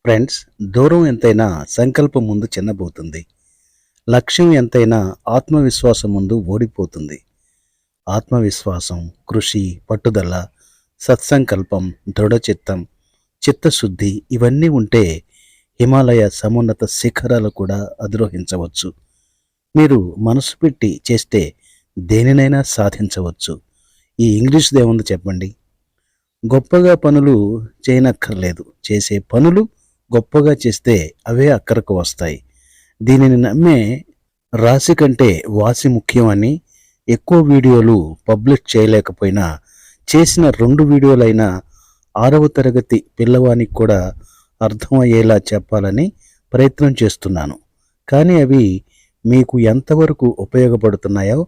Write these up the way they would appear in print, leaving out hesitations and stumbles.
Friends, దూరం ఎంతైనా సంకల్పం ముందు చిన్నబోతుంది. లక్ష్యం ఎంతైనా ఆత్మవిశ్వాసం ముందు ఓడిపోతుంది. ఆత్మవిశ్వాసం, కృషి, పట్టుదల, సత్సంకల్పం, దృఢచిత్తం, చిత్తశుద్ధి ఇవన్నీ ఉంటే హిమాలయ సమున్నత శిఖరాలు కూడా అధిరోహించవచ్చు. మీరు మనసు పెట్టి చేస్తే దేనినైనా సాధించవచ్చు. ఈ ఇంగ్లీష్ దేవుంది చెప్పండి. గొప్పగా పనులు చేయనక్కర్లేదు, చేసే పనులు గొప్పగా చేస్తే అవే అక్కరకు వస్తాయి. దీనిని నమ్మే రాశి కంటే వాసి ముఖ్యం అని ఎక్కువ వీడియోలు పబ్లిష్ చేయలేకపోయినా చేసిన 2 వీడియోలైనా 6వ తరగతి పిల్లవానికి కూడా అర్థమయ్యేలా చెప్పాలని ప్రయత్నం చేస్తున్నాను. కానీ అవి మీకు ఎంతవరకు ఉపయోగపడుతున్నాయో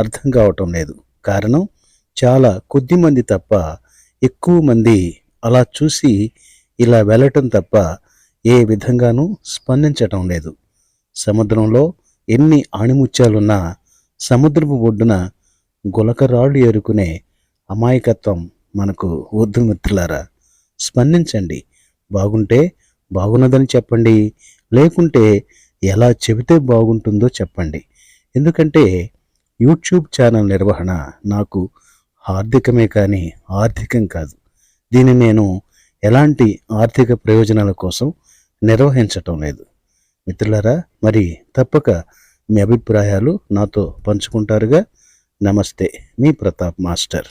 అర్థం కావటం లేదు. కారణం, చాలా కొద్ది మంది తప్ప ఎక్కువ మంది అలా చూసి ఇలా వెళ్ళటం తప్ప ఏ విధంగానూ స్పందించటం లేదు. సముద్రంలో ఎన్ని ఆణిముత్యాలున్నా సముద్రపు ఒడ్డున గులకరాళ్ళు ఏరుకునే అమాయకత్వం మనకు వద్దు మిత్రులారా. స్పందించండి. బాగుంటే బాగున్నదని చెప్పండి, లేకుంటే ఎలా చెబితే బాగుంటుందో చెప్పండి. ఎందుకంటే యూట్యూబ్ ఛానల్ నిర్వహణ నాకు ఆర్థికమే కానీ ఆర్థికం కాదు. దీన్ని నేను ఎలాంటి ఆర్థిక ప్రయోజనాల కోసం నిర్వహించటం లేదు. మిత్రులారా, మరి తప్పక మీ అభిప్రాయాలు నాతో పంచుకుంటారుగా. నమస్తే, మీ ప్రతాప్ మాస్టర్.